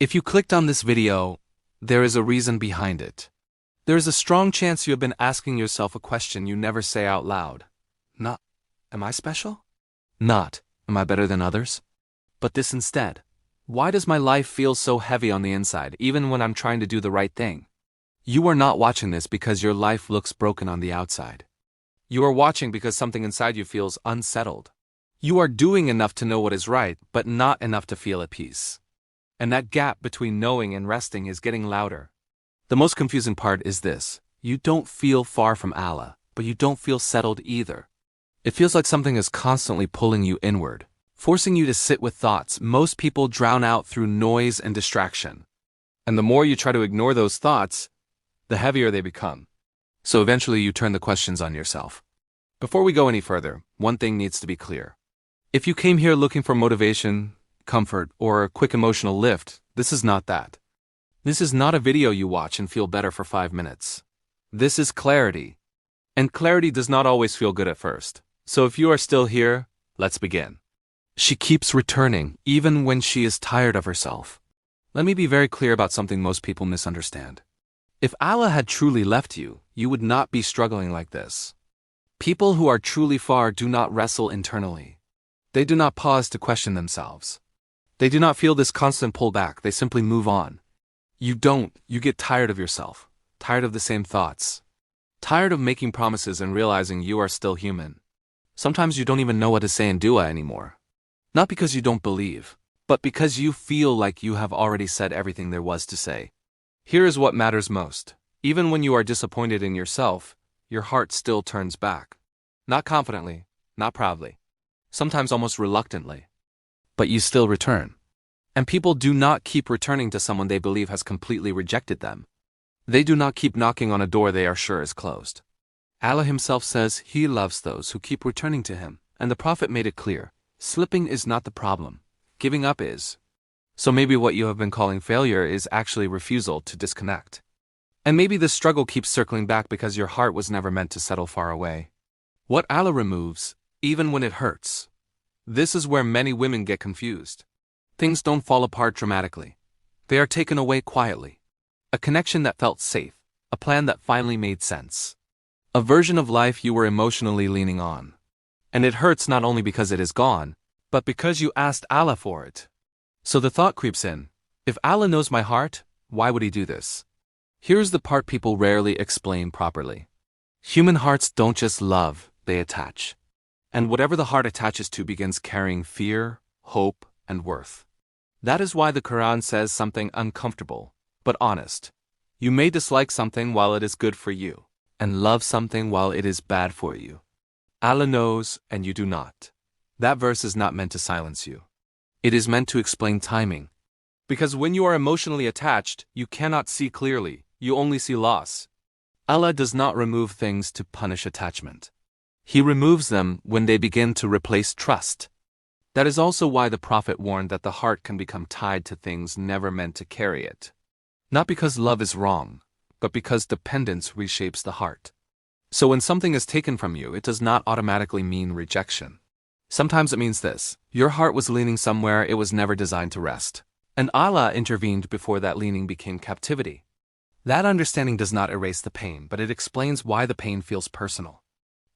If you clicked on this video, there is a reason behind it. There is a strong chance you have been asking yourself a question you never say out loud. Not, am I special? Not, am I better than others? But this instead. Why does my life feel so heavy on the inside, even when I'm trying to do the right thing? You are not watching this because your life looks broken on the outside. You are watching because something inside you feels unsettled. You are doing enough to know what is right, but not enough to feel at peace. And that gap between knowing and resting is getting louder. The most confusing part is this: you don't feel far from Allah, but you don't feel settled either. It feels like something is constantly pulling you inward, forcing you to sit with thoughts most people drown out through noise and distraction. And the more you try to ignore those thoughts, the heavier they become. So eventually you turn the questions on yourself. Before we go any further, one thing needs to be clear. If you came here looking for motivation, comfort, or a quick emotional lift, this is not that. This is not a video you watch and feel better for 5 minutes. This is clarity. And clarity does not always feel good at first. So if you are still here, let's begin. She keeps returning, even when she is tired of herself. Let me be very clear about something most people misunderstand. If Allah had truly left you, you would not be struggling like this. People who are truly far do not wrestle internally. They do not pause to question themselves. They do not feel this constant pullback, they simply move on. You don't, you get tired of yourself, tired of the same thoughts, tired of making promises and realizing you are still human. Sometimes you don't even know what to say in dua anymore. Not because you don't believe, but because you feel like you have already said everything there was to say. Here is what matters most. Even when you are disappointed in yourself, your heart still turns back. Not confidently, not proudly, sometimes almost reluctantly. But you still return. And people do not keep returning to someone they believe has completely rejected them. They do not keep knocking on a door they are sure is closed. Allah himself says he loves those who keep returning to him, and the Prophet made it clear, slipping is not the problem, giving up is. So maybe what you have been calling failure is actually refusal to disconnect. And maybe the struggle keeps circling back because your heart was never meant to settle far away. What Allah removes, even when it hurts. This is where many women get confused. Things don't fall apart dramatically. They are taken away quietly. A connection that felt safe, a plan that finally made sense. A version of life you were emotionally leaning on. And it hurts not only because it is gone, but because you asked Allah for it. So the thought creeps in, if Allah knows my heart, why would he do this? Here's the part people rarely explain properly. Human hearts don't just love, they attach. And whatever the heart attaches to begins carrying fear, hope, and worth. That is why the Quran says something uncomfortable, but honest. You may dislike something while it is good for you, and love something while it is bad for you. Allah knows, and you do not. That verse is not meant to silence you. It is meant to explain timing. Because when you are emotionally attached, you cannot see clearly, you only see loss. Allah does not remove things to punish attachment. He removes them when they begin to replace trust. That is also why the Prophet warned that the heart can become tied to things never meant to carry it. Not because love is wrong, but because dependence reshapes the heart. So when something is taken from you, it does not automatically mean rejection. Sometimes it means this: your heart was leaning somewhere it was never designed to rest. And Allah intervened before that leaning became captivity. That understanding does not erase the pain, but it explains why the pain feels personal.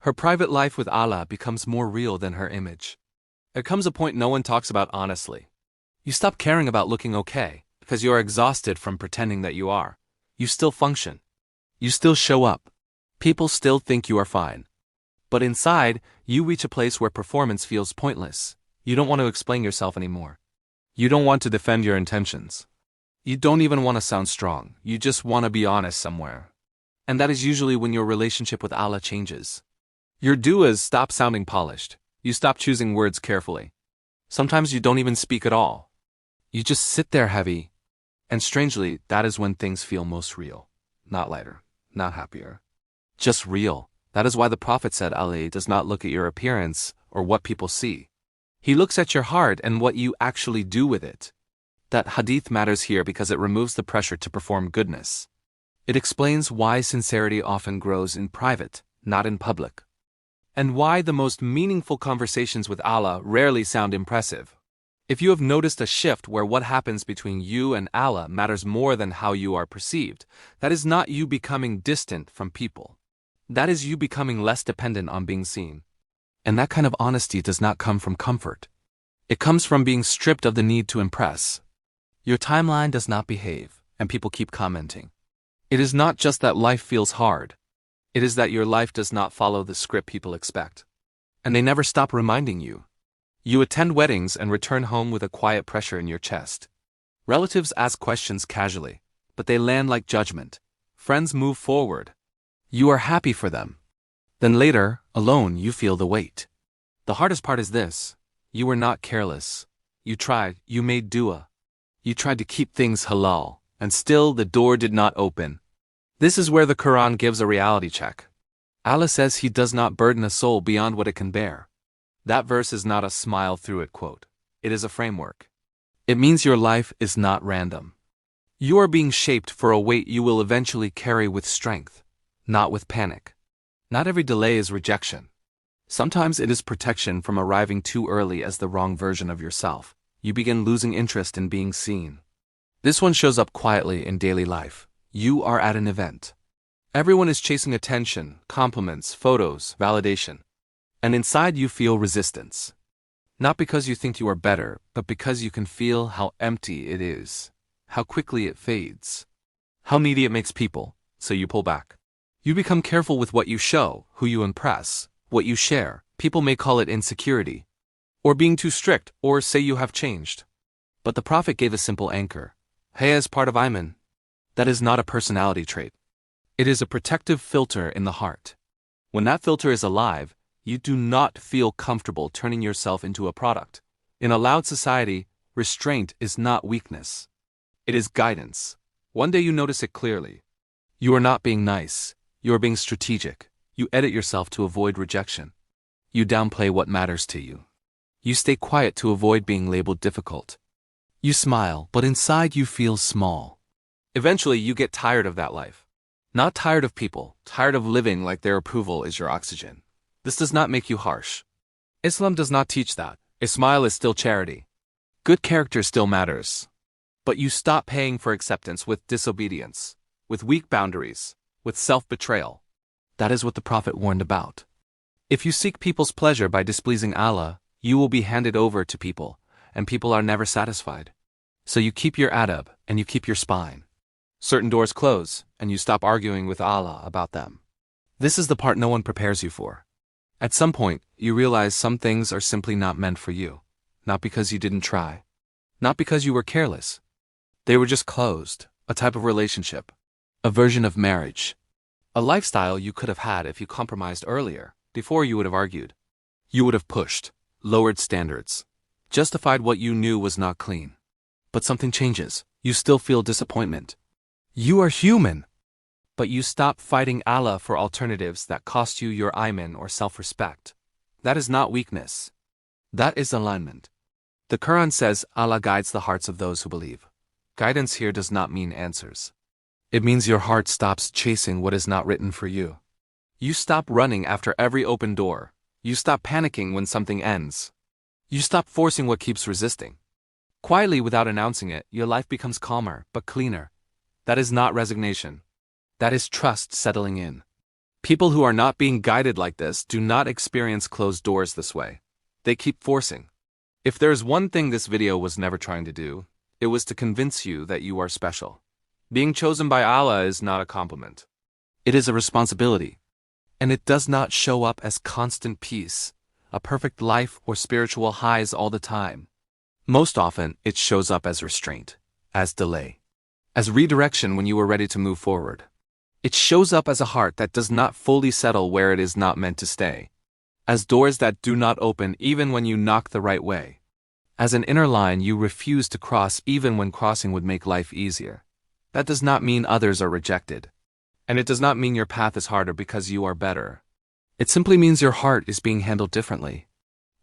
Her private life with Allah becomes more real than her image. There comes a point no one talks about honestly. You stop caring about looking okay, because you are exhausted from pretending that you are. You still function. You still show up. People still think you are fine. But inside, you reach a place where performance feels pointless. You don't want to explain yourself anymore. You don't want to defend your intentions. You don't even want to sound strong. You just want to be honest somewhere. And that is usually when your relationship with Allah changes. Your duas stop sounding polished. You stop choosing words carefully. Sometimes you don't even speak at all. You just sit there heavy. And strangely, that is when things feel most real. Not lighter, not happier. Just real. That is why the Prophet said Allah does not look at your appearance or what people see. He looks at your heart and what you actually do with it. That hadith matters here because it removes the pressure to perform goodness. It explains why sincerity often grows in private, not in public. And why the most meaningful conversations with Allah rarely sound impressive. If you have noticed a shift where what happens between you and Allah matters more than how you are perceived, that is not you becoming distant from people. That is you becoming less dependent on being seen. And that kind of honesty does not come from comfort. It comes from being stripped of the need to impress. Your timeline does not behave, and people keep commenting. It is not just that life feels hard. It is that your life does not follow the script people expect. And they never stop reminding you. You attend weddings and return home with a quiet pressure in your chest. Relatives ask questions casually, but they land like judgment. Friends move forward. You are happy for them. Then later, alone, you feel the weight. The hardest part is this: you were not careless. You tried, you made dua. You tried to keep things halal, and still the door did not open. This is where the Quran gives a reality check. Allah says He does not burden a soul beyond what it can bear. That verse is not a smile through it quote. It is a framework. It means your life is not random. You are being shaped for a weight you will eventually carry with strength, not with panic. Not every delay is rejection. Sometimes it is protection from arriving too early as the wrong version of yourself. You begin losing interest in being seen. This one shows up quietly in daily life. You are at an event. Everyone is chasing attention, compliments, photos, validation. And inside you feel resistance. Not because you think you are better, but because you can feel how empty it is, how quickly it fades, how needy it makes people, so you pull back. You become careful with what you show, who you impress, what you share. People may call it insecurity, or being too strict, or say you have changed. But the Prophet gave a simple anchor. Haya is part of Iman. That is not a personality trait. It is a protective filter in the heart. When that filter is alive, you do not feel comfortable turning yourself into a product. In a loud society, restraint is not weakness. It is guidance. One day you notice it clearly. You are not being nice. You are being strategic. You edit yourself to avoid rejection. You downplay what matters to you. You stay quiet to avoid being labeled difficult. You smile, but inside you feel small. Eventually, you get tired of that life. Not tired of people, tired of living like their approval is your oxygen. This does not make you harsh. Islam does not teach that. A smile is still charity. Good character still matters. But you stop paying for acceptance with disobedience, with weak boundaries, with self-betrayal. That is what the Prophet warned about. If you seek people's pleasure by displeasing Allah, you will be handed over to people, and people are never satisfied. So you keep your adab, and you keep your spine. Certain doors close, and you stop arguing with Allah about them. This is the part no one prepares you for. At some point, you realize some things are simply not meant for you. Not because you didn't try. Not because you were careless. They were just closed, a type of relationship. A version of marriage. A lifestyle you could have had if you compromised earlier. Before you would have argued. You would have pushed, lowered standards, justified what you knew was not clean. But something changes. You still feel disappointment. You are human. But you stop fighting Allah for alternatives that cost you your iman or self-respect. That is not weakness. That is alignment. The Quran says Allah guides the hearts of those who believe. Guidance here does not mean answers. It means your heart stops chasing what is not written for you. You stop running after every open door. You stop panicking when something ends. You stop forcing what keeps resisting. Quietly, without announcing it, your life becomes calmer, but cleaner. That is not resignation. That is trust settling in. People who are not being guided like this do not experience closed doors this way. They keep forcing. If there is one thing this video was never trying to do, it was to convince you that you are special. Being chosen by Allah is not a compliment. It is a responsibility. And it does not show up as constant peace, a perfect life or spiritual highs all the time. Most often, it shows up as restraint, as delay, as redirection when you are ready to move forward. It shows up as a heart that does not fully settle where it is not meant to stay, as doors that do not open even when you knock the right way, as an inner line you refuse to cross even when crossing would make life easier. That does not mean others are rejected. And it does not mean your path is harder because you are better. It simply means your heart is being handled differently.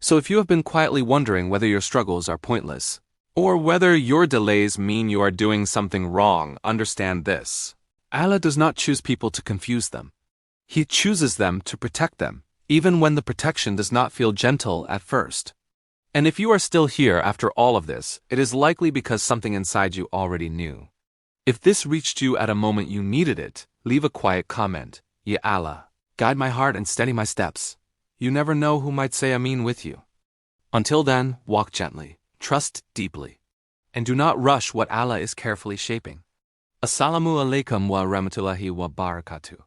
So if you have been quietly wondering whether your struggles are pointless, or whether your delays mean you are doing something wrong, understand this. Allah does not choose people to confuse them. He chooses them to protect them, even when the protection does not feel gentle at first. And if you are still here after all of this, it is likely because something inside you already knew. If this reached you at a moment you needed it, leave a quiet comment. Ya Allah, guide my heart and steady my steps. You never know who might say Ameen with you. Until then, walk gently, trust deeply, and do not rush what Allah is carefully shaping. Assalamu alaikum wa rahmatullahi wa barakatuh.